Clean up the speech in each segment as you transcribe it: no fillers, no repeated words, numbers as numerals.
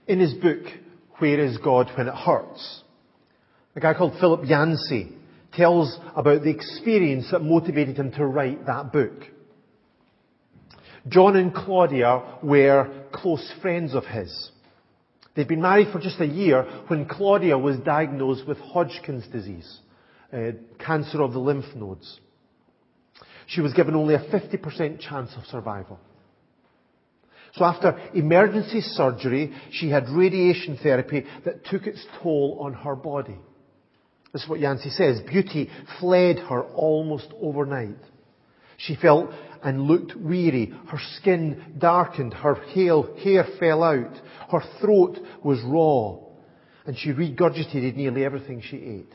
In his book, Where is God When It Hurts?, a guy called Philip Yancey tells about the experience that motivated him to write that book. John and Claudia were close friends of his. They'd been married for just a year when Claudia was diagnosed with Hodgkin's disease, cancer of the lymph nodes. She was given only a 50% chance of survival. So after emergency surgery, she had radiation therapy that took its toll on her body. This is what Yancey says. Beauty fled her almost overnight. She felt and looked weary. Her skin darkened. Her hair fell out. Her throat was raw. And she regurgitated nearly everything she ate.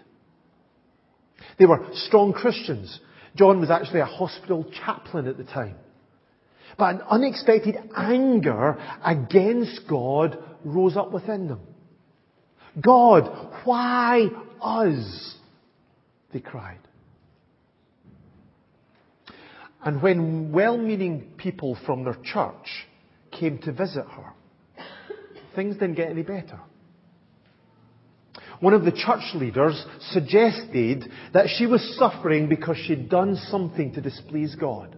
They were strong Christians. John was actually a hospital chaplain at the time. But an unexpected anger against God rose up within them. God, why us? They cried. And when well-meaning people from their church came to visit her, things didn't get any better. One of the church leaders suggested that she was suffering because she'd done something to displease God.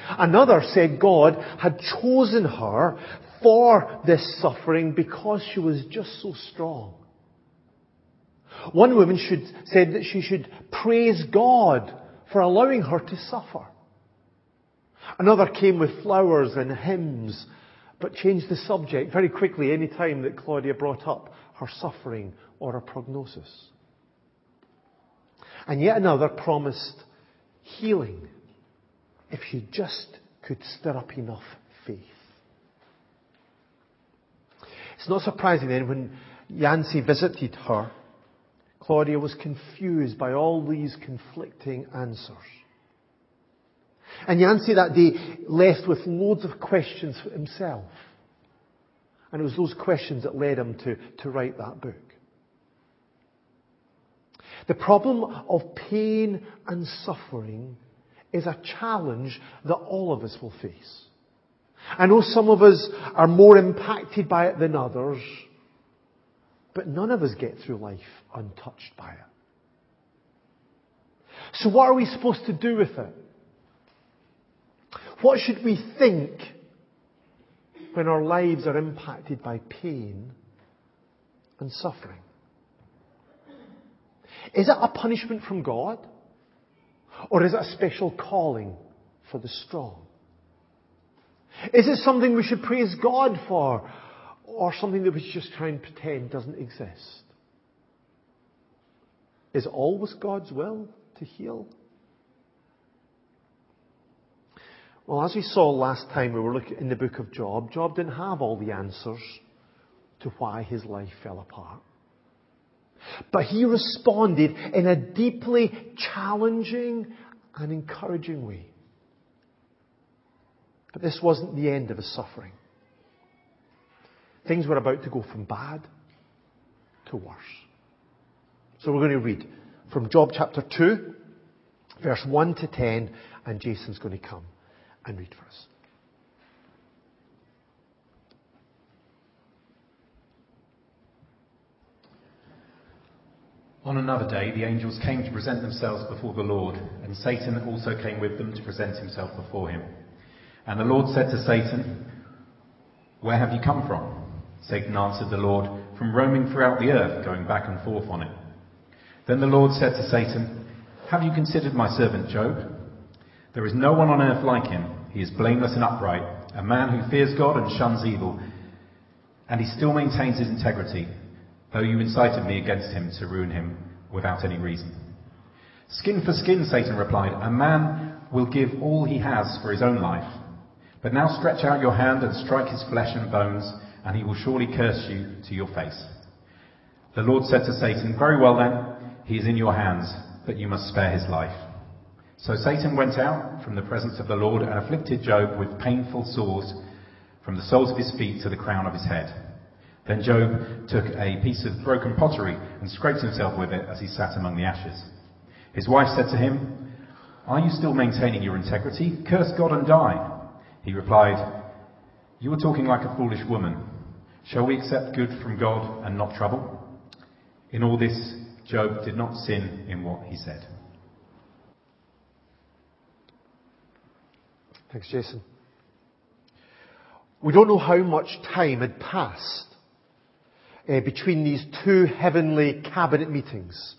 Another said God had chosen her for this suffering because she was just so strong. One woman said that she should praise God for allowing her to suffer. Another came with flowers and hymns, but changed the subject very quickly any time that Claudia brought up her suffering or her prognosis. And yet another promised healing if she just could stir up enough faith. It's not surprising then when Yancey visited her, Claudia was confused by all these conflicting answers. And Yancey that day left with loads of questions for himself. And it was those questions that led him to write that book. The problem of pain and suffering is a challenge that all of us will face. I know some of us are more impacted by it than others, but none of us get through life untouched by it. So what are we supposed to do with it? What should we think when our lives are impacted by pain and suffering? Is it a punishment from God? Or is it a special calling for the strong? Is it something we should praise God for? Or something that we should just try and pretend doesn't exist? Is it always God's will to heal? Well, as we saw last time we were looking in the book of Job, Job didn't have all the answers to why his life fell apart. But he responded in a deeply challenging and encouraging way. But this wasn't the end of his suffering. Things were about to go from bad to worse. So we're going to read from Job chapter 2, verse 1 to 10, and Jason's going to come and read for us. On another day, the angels came to present themselves before the Lord, and Satan also came with them to present himself before him. And the Lord said to Satan, "Where have you come from?" Satan answered the Lord, "From roaming throughout the earth, going back and forth on it." Then the Lord said to Satan, "Have you considered my servant Job? There is no one on earth like him. He is blameless and upright, a man who fears God and shuns evil, and he still maintains his integrity, though you incited me against him to ruin him without any reason." "Skin for skin," Satan replied. "A man will give all he has for his own life. But now stretch out your hand and strike his flesh and bones, and he will surely curse you to your face." The Lord said to Satan, "Very well then, he is in your hands, but you must spare his life." So Satan went out from the presence of the Lord and afflicted Job with painful sores from the soles of his feet to the crown of his head. Then Job took a piece of broken pottery and scraped himself with it as he sat among the ashes. His wife said to him, "Are you still maintaining your integrity? Curse God and die." He replied, "You are talking like a foolish woman. Shall we accept good from God and not trouble? In all this, Job did not sin in what he said. Thanks, Jason. We don't know how much time had passed between these two heavenly cabinet meetings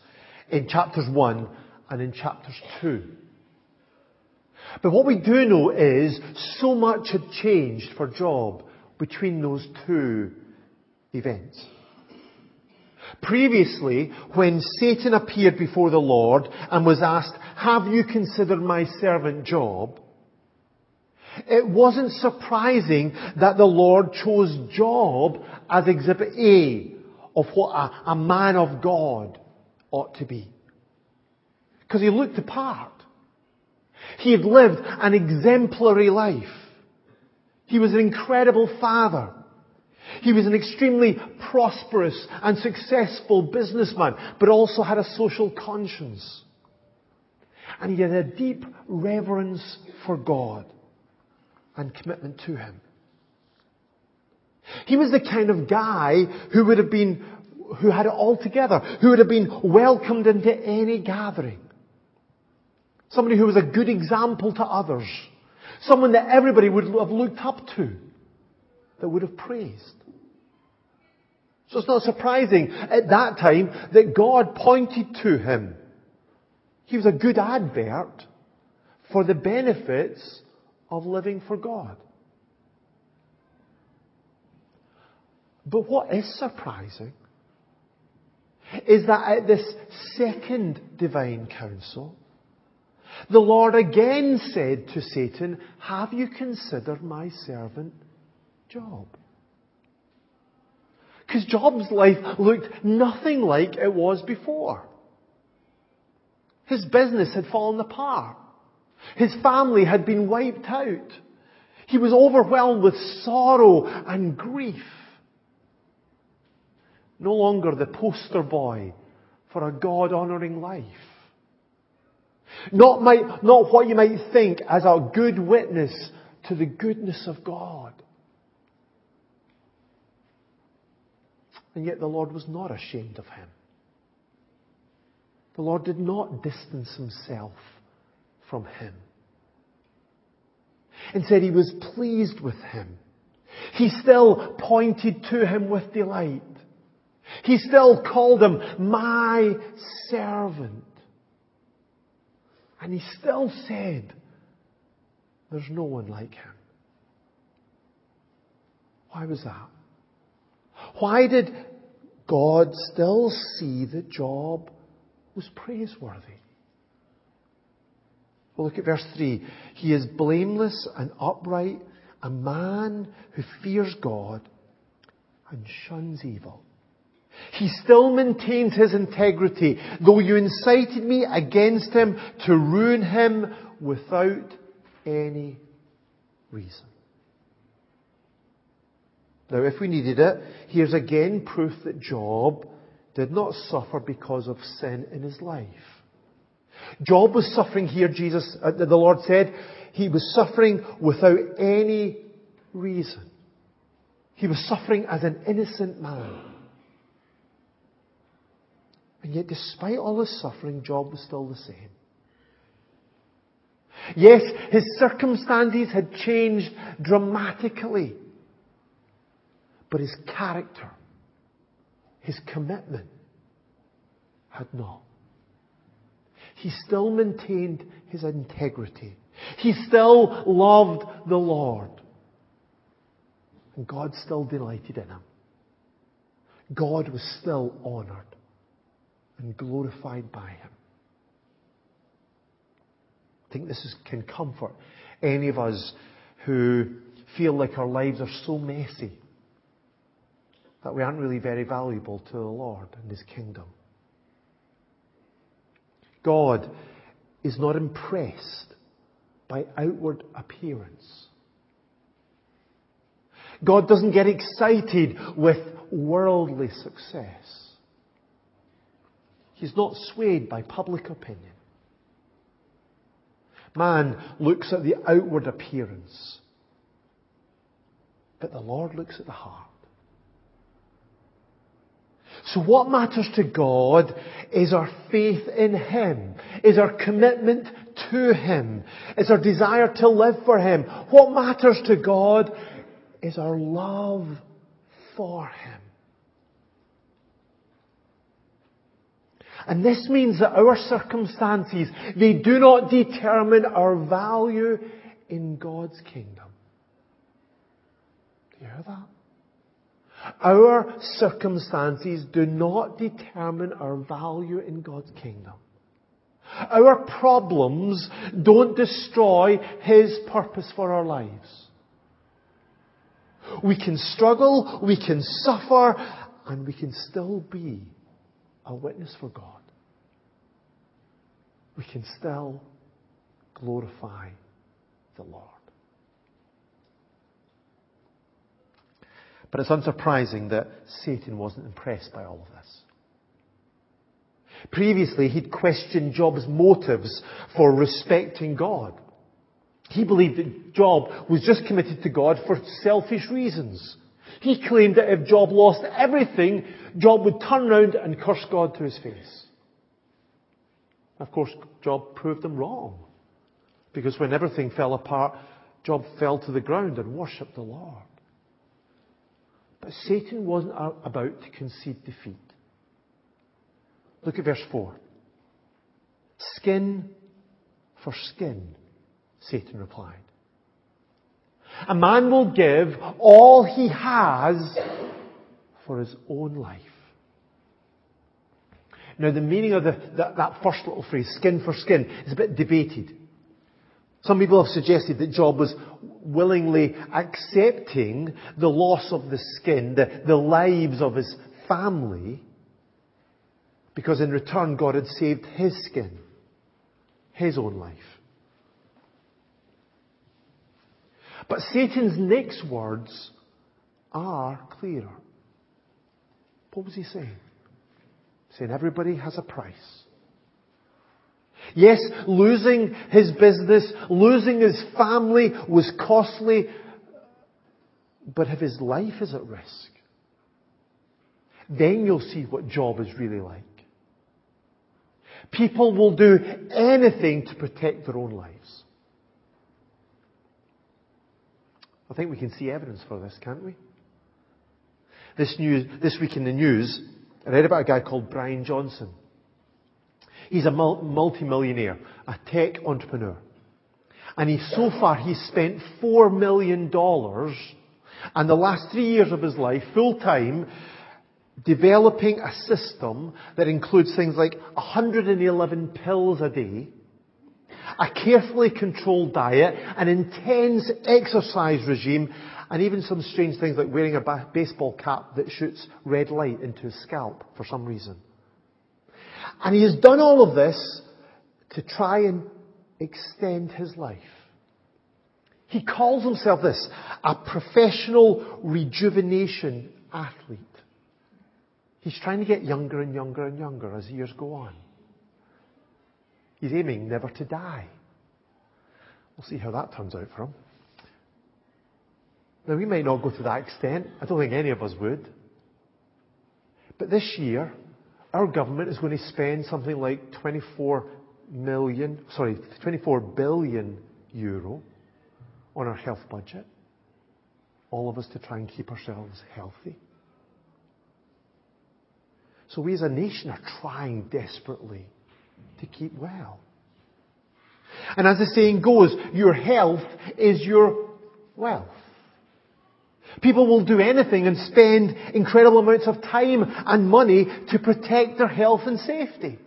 in chapters 1 and in chapters 2. But what we do know is so much had changed for Job between those two events. Previously, when Satan appeared before the Lord and was asked, "Have you considered my servant Job?" it wasn't surprising that the Lord chose Job as exhibit A of what a man of God ought to be. Because he looked the part. He had lived an exemplary life. He was an incredible father. He was an extremely prosperous and successful businessman, but also had a social conscience. And he had a deep reverence for God and commitment to Him. He was the kind of guy who had it all together, who would have been welcomed into any gathering. Somebody who was a good example to others. Someone that everybody would have looked up to, that would have praised. So it's not surprising at that time that God pointed to him. He was a good advert for the benefits of living for God. But what is surprising is that at this second divine council, the Lord again said to Satan, "Have you considered my servant Job?" Because Job's life looked nothing like it was before. His business had fallen apart. His family had been wiped out. He was overwhelmed with sorrow and grief. No longer the poster boy for a God-honouring life. Not what you might think as a good witness to the goodness of God. And yet the Lord was not ashamed of him. The Lord did not distance himself from him. Instead, he was pleased with him. He still pointed to him with delight. He still called him my servant. And he still said, there's no one like him. Why was that? Why did God still see that Job was praiseworthy? Well, look at verse 3. He is blameless and upright, a man who fears God and shuns evil. He still maintains his integrity, though you incited me against him to ruin him without any reason. Now, if we needed it, here's again proof that Job did not suffer because of sin in his life. Job was suffering here, the Lord said, he was suffering without any reason. He was suffering as an innocent man. And yet, despite all his suffering, Job was still the same. Yes, his circumstances had changed dramatically. But his character, his commitment, had not. He still maintained his integrity. He still loved the Lord. And God still delighted in him. God was still honoured and glorified by him. I think this can comfort any of us who feel like our lives are so messy that we aren't really very valuable to the Lord and His kingdom. God is not impressed by outward appearance. God doesn't get excited with worldly success. He's not swayed by public opinion. Man looks at the outward appearance, but the Lord looks at the heart. So what matters to God is our faith in Him, is our commitment to Him, is our desire to live for Him. What matters to God is our love for Him. And this means that our circumstances, they do not determine our value in God's kingdom. Do you hear that? Our circumstances do not determine our value in God's kingdom. Our problems don't destroy His purpose for our lives. We can struggle, we can suffer, and we can still be a witness for God. We can still glorify the Lord. But it's unsurprising that Satan wasn't impressed by all of this. Previously, he'd questioned Job's motives for respecting God. He believed that Job was just committed to God for selfish reasons. He claimed that if Job lost everything, Job would turn around and curse God to his face. Of course, Job proved him wrong. Because when everything fell apart, Job fell to the ground and worshipped the Lord. But Satan wasn't about to concede defeat. Look at verse 4. Skin for skin, Satan replied. A man will give all he has for his own life. Now, the meaning of that first little phrase, skin for skin, is a bit debated. Some people have suggested that Job was willingly accepting the loss of the skin, the lives of his family, because in return God had saved his skin, his own life. But Satan's next words are clearer. What was he saying? Saying everybody has a price. Yes, losing his business, losing his family was costly, but if his life is at risk, then you'll see what Job is really like. People will do anything to protect their own lives. I think we can see evidence for this, can't we? This week in the news, I read about a guy called Brian Johnson. He's a multi-millionaire, a tech entrepreneur. And he's spent $4 million and the last 3 years of his life, full-time, developing a system that includes things like 111 pills a day, a carefully controlled diet, an intense exercise regime, and even some strange things like wearing a baseball cap that shoots red light into his scalp for some reason. And he has done all of this to try and extend his life. He calls himself this, a professional rejuvenation athlete. He's trying to get younger and younger and younger as years go on. He's aiming never to die. We'll see how that turns out for him. Now, we might not go to that extent. I don't think any of us would. But this year, our government is going to spend something like 24 billion euro on our health budget. All of us to try and keep ourselves healthy. So we as a nation are trying desperately to keep well. And as the saying goes, your health is your wealth. People will do anything and spend incredible amounts of time and money to protect their health and safety.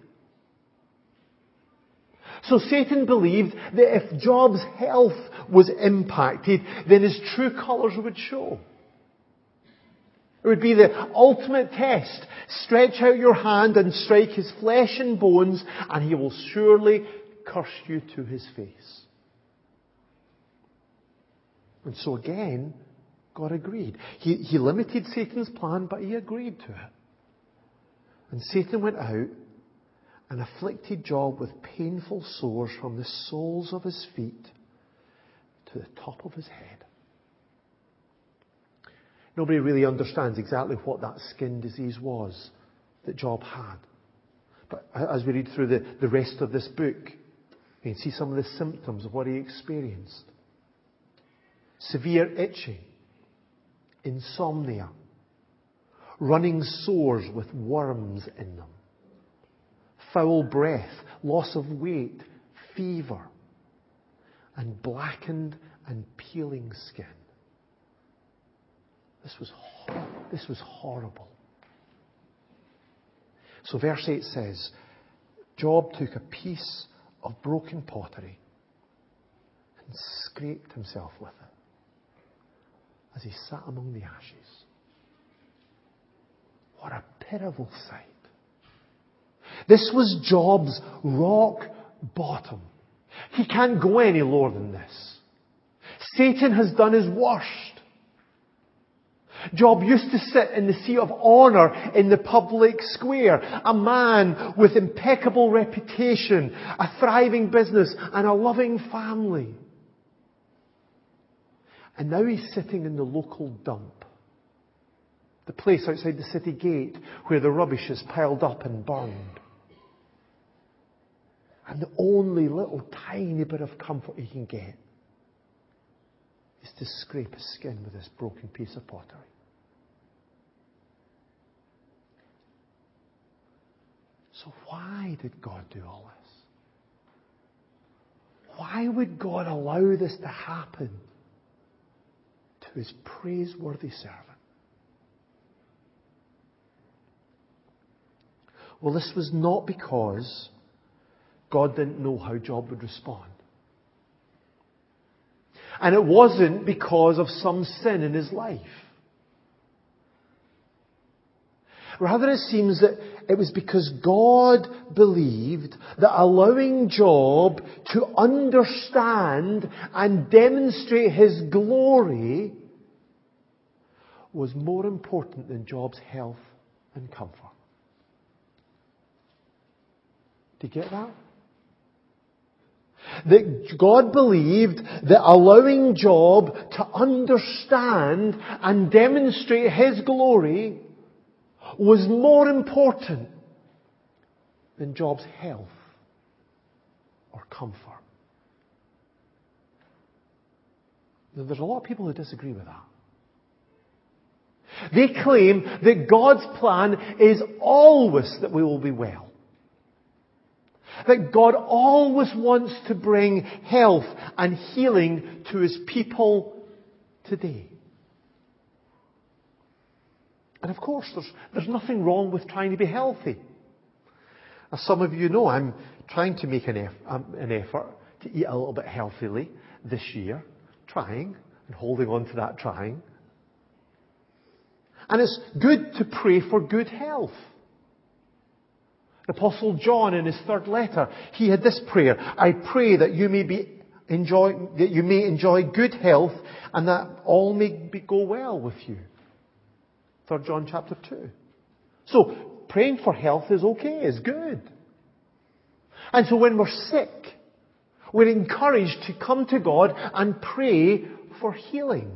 So Satan believed that if Job's health was impacted, then his true colours would show. It would be the ultimate test. Stretch out your hand and strike his flesh and bones, and he will surely curse you to his face. And so again, God agreed. He limited Satan's plan, but he agreed to it. And Satan went out and afflicted Job with painful sores from the soles of his feet to the top of his head. Nobody really understands exactly what that skin disease was. that Job had. But as we read through the rest of this book, you can see some of the symptoms of what he experienced. Severe itching, insomnia, running sores with worms in them, foul breath, loss of weight, fever, and blackened and peeling skin. This was horrible. So verse 8 says, Job took a piece of broken pottery and scraped himself with it as he sat among the ashes. What a pitiful sight. This was Job's rock bottom. He can't go any lower than this. Satan has done his worst. Job used to sit in the seat of honour in the public square. A man with impeccable reputation, a thriving business, and a loving family. And now he's sitting in the local dump. The place outside the city gate where the rubbish is piled up and burned. And the only little tiny bit of comfort he can get is to scrape his skin with this broken piece of pottery. So why did God do all this? Why would God allow this to happen to his praiseworthy servant? Well, this was not because God didn't know how Job would respond. And it wasn't because of some sin in his life. Rather, it seems that it was because God believed that allowing Job to understand and demonstrate his glory was more important than Job's health and comfort. Do you get that? That God believed that allowing Job to understand and demonstrate his glory was more important than Job's health or comfort. Now, there's a lot of people who disagree with that. They claim that God's plan is always that we will be well. That God always wants to bring health and healing to his people today. And of course, there's nothing wrong with trying to be healthy. As some of you know, I'm trying to make an effort to eat a little bit healthily this year. Trying and holding on to that trying. And it's good to pray for good health. The Apostle John, in his third letter, he had this prayer: I pray that you may enjoy good health, and that all may go well with you. 3 John chapter 2. So praying for health is okay, is good. And so when we're sick, we're encouraged to come to God and pray for healing.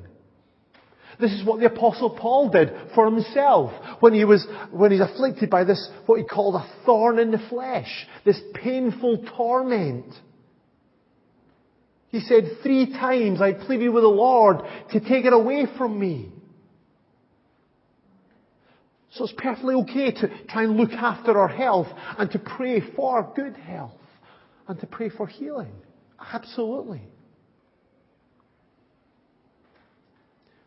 This is what the Apostle Paul did for himself when he's afflicted by this, what he called a thorn in the flesh, this painful torment. He said, 3 times I pleaded with the Lord to take it away from me. So it's perfectly okay to try and look after our health and to pray for good health and to pray for healing. Absolutely.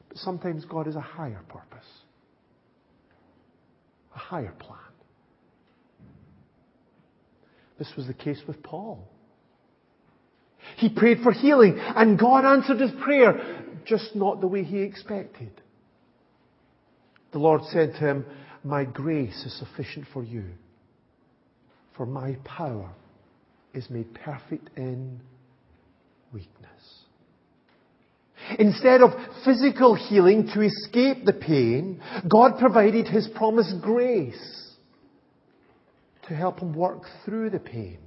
But sometimes God has a higher purpose, a higher plan. This was the case with Paul. He prayed for healing and God answered his prayer, just not the way he expected. The Lord said to him, my grace is sufficient for you, for my power is made perfect in weakness. Instead of physical healing to escape the pain, God provided his promised grace to help him work through the pain,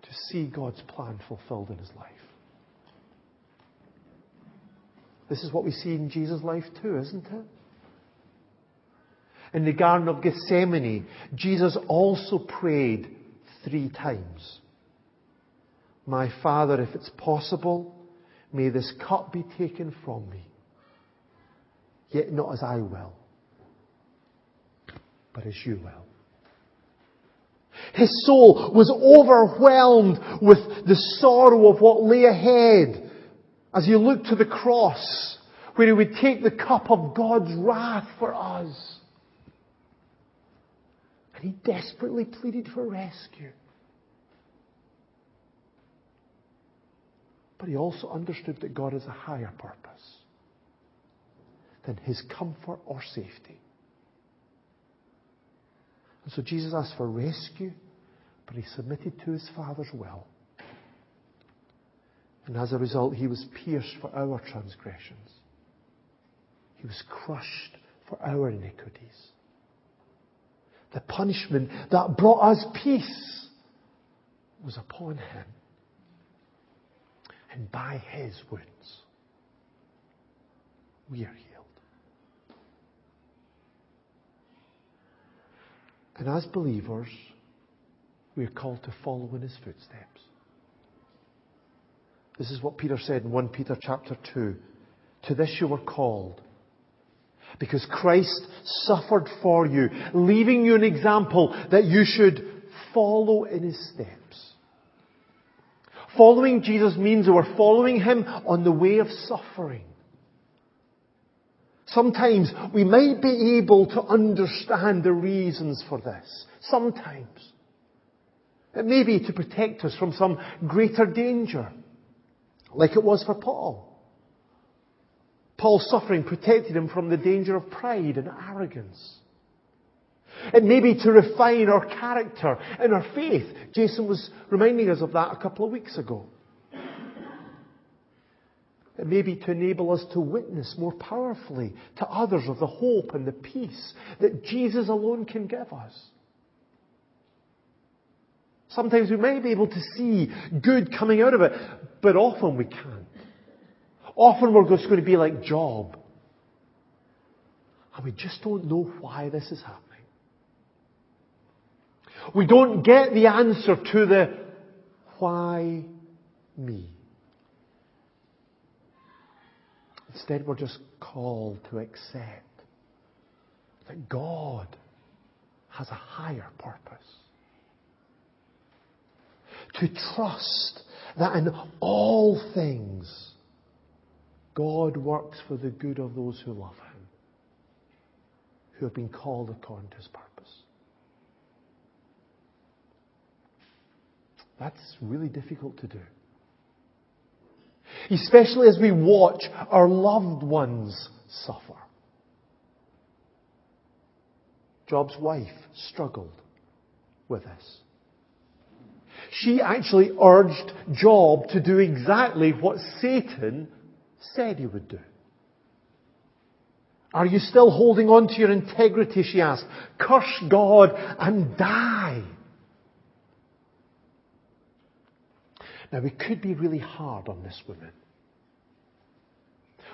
to see God's plan fulfilled in his life. This is what we see in Jesus' life too, isn't it? In the Garden of Gethsemane, Jesus also prayed 3 times. My Father, if it's possible, may this cup be taken from me. Yet not as I will, but as you will. His soul was overwhelmed with the sorrow of what lay ahead as he looked to the cross, where he would take the cup of God's wrath for us. And he desperately pleaded for rescue. But he also understood that God has a higher purpose than his comfort or safety. And so Jesus asked for rescue, but he submitted to his Father's will. And as a result, he was pierced for our transgressions. He was crushed for our iniquities. The punishment that brought us peace was upon him. And by his wounds, we are healed. And as believers, we are called to follow in his footsteps. This is what Peter said in 1 Peter chapter 2. To this you were called, because Christ suffered for you, leaving you an example that you should follow in his steps. Following Jesus means that we're following him on the way of suffering. Sometimes we might be able to understand the reasons for this. Sometimes. It may be to protect us from some greater danger, like it was for Paul. Paul's suffering protected him from the danger of pride and arrogance. It may be to refine our character and our faith. Jason was reminding us of that a couple of weeks ago. It may be to enable us to witness more powerfully to others of the hope and the peace that Jesus alone can give us. Sometimes we might be able to see good coming out of it, but often we can't. Often we're just going to be like Job. And we just don't know why this is happening. We don't get the answer to the why me. Instead, we're just called to accept that God has a higher purpose. To trust that in all things, God works for the good of those who love him, who have been called according to his purpose. That's really difficult to do. Especially as we watch our loved ones suffer. Job's wife struggled with this. She actually urged Job to do exactly what Satan said he would do. Are you still holding on to your integrity, she asked. Curse God and die. Now, we could be really hard on this woman.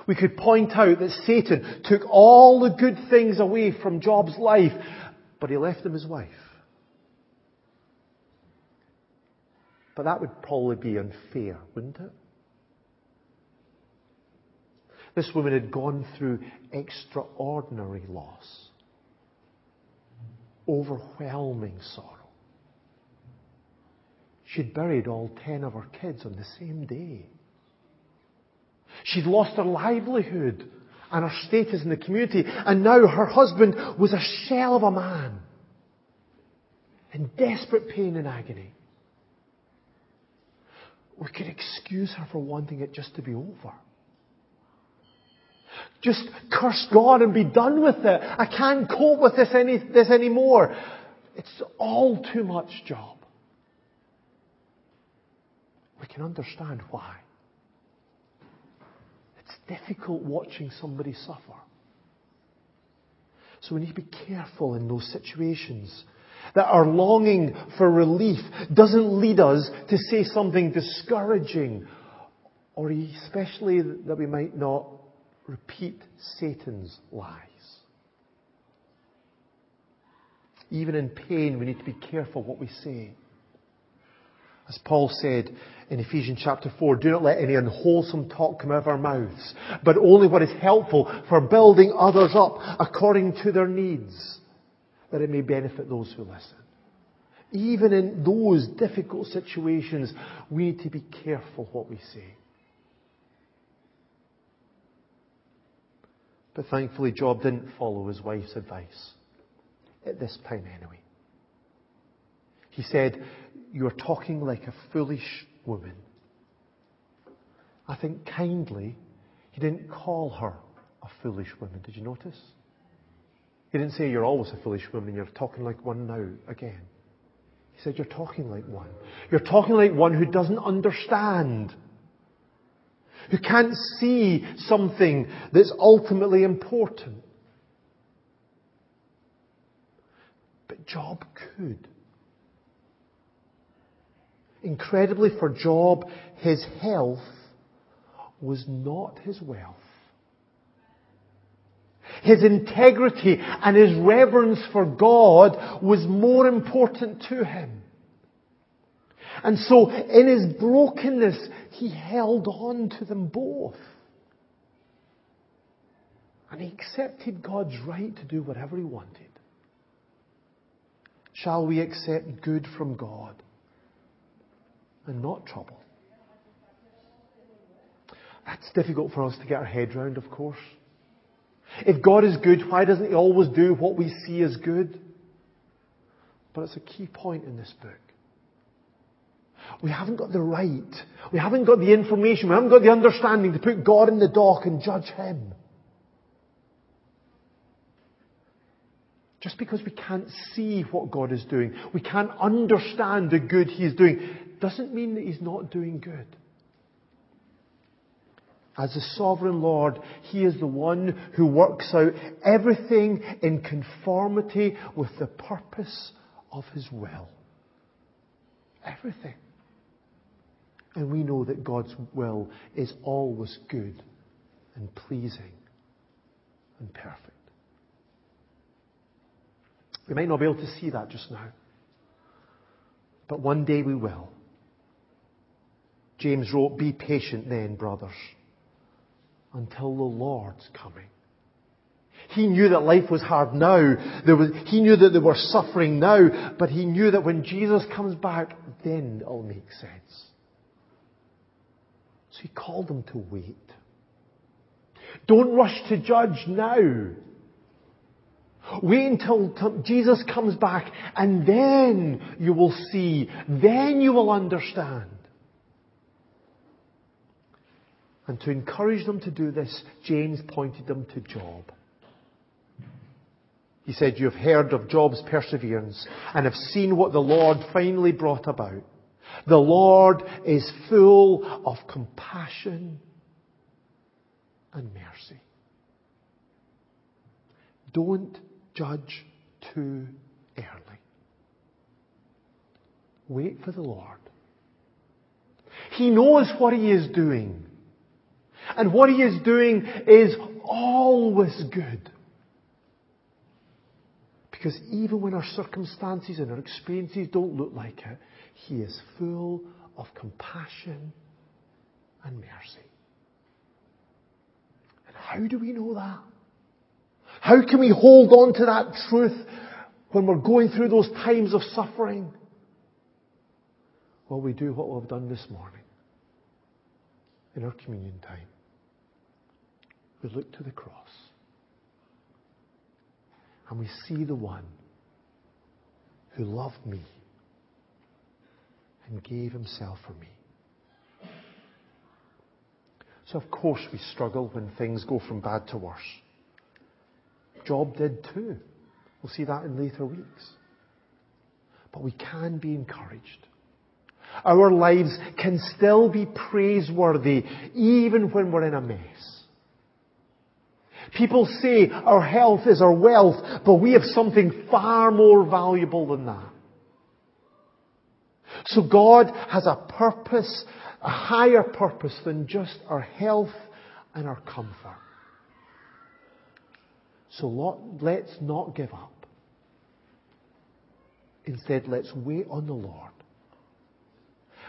We could point out that Satan took all the good things away from Job's life, but he left him his wife. But that would probably be unfair, wouldn't it? This woman had gone through extraordinary loss, overwhelming sorrow. She'd buried all 10 of her kids on the same day. She'd lost her livelihood and her status in the community, and now her husband was a shell of a man in desperate pain and agony. We could excuse her for wanting it just to be over. Just curse God and be done with it. I can't cope with this anymore. It's all too much, Job. We can understand why. It's difficult watching somebody suffer. So we need to be careful in those situations, that our longing for relief doesn't lead us to say something discouraging, or especially that we might not repeat Satan's lies. Even in pain, we need to be careful what we say. As Paul said in Ephesians chapter 4, do not let any unwholesome talk come out of our mouths, but only what is helpful for building others up according to their needs, that it may benefit those who listen. Even in those difficult situations, we need to be careful what we say. But thankfully, Job didn't follow his wife's advice. At this time anyway. He said, "You're talking like a foolish woman." I think kindly, he didn't call her a foolish woman. Did you notice? He didn't say, "You're always a foolish woman, you're talking like one now again." He said, "You're talking like one. You're talking like one who doesn't understand. Who can't see something that's ultimately important." But Job could. Incredibly for Job, his health was not his wealth. His integrity and his reverence for God was more important to him. And so in his brokenness, he held on to them both. And he accepted God's right to do whatever he wanted. Shall we accept good from God and not trouble? That's difficult for us to get our head round, of course. If God is good, why doesn't He always do what we see as good? But it's a key point in this book. We haven't got the right, we haven't got the information, we haven't got the understanding to put God in the dock and judge Him. Just because we can't see what God is doing, we can't understand the good He is doing, doesn't mean that He's not doing good. As the sovereign Lord, He is the one who works out everything in conformity with the purpose of His will. Everything. And we know that God's will is always good and pleasing and perfect. We might not be able to see that just now, but one day we will. James wrote, "Be patient then, brothers, until the Lord's coming." He knew that life was hard now. He knew that they were suffering now, but he knew that when Jesus comes back, then it'll make sense. So he called them to wait. Don't rush to judge now. Wait until Jesus comes back, and then you will see, then you will understand. And to encourage them to do this, James pointed them to Job. He said, "You have heard of Job's perseverance and have seen what the Lord finally brought about. The Lord is full of compassion and mercy." Don't judge too early. Wait for the Lord. He knows what He is doing. And what He is doing is always good. Because even when our circumstances and our experiences don't look like it, He is full of compassion and mercy. And how do we know that? How can we hold on to that truth when we're going through those times of suffering? Well, we do what we've done this morning in our communion time. We look to the cross and we see the one who loved me and gave Himself for me. So of course we struggle when things go from bad to worse. Job did too. We'll see that in later weeks. But we can be encouraged. Our lives can still be praiseworthy even when we're in a mess. People say our health is our wealth, but we have something far more valuable than that. So God has a purpose, a higher purpose than just our health and our comfort. So let's not give up. Instead, let's wait on the Lord.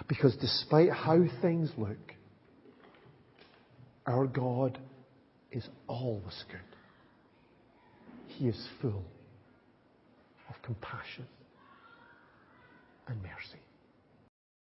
Because despite how things look, our God is always good. He is full of compassion and mercy.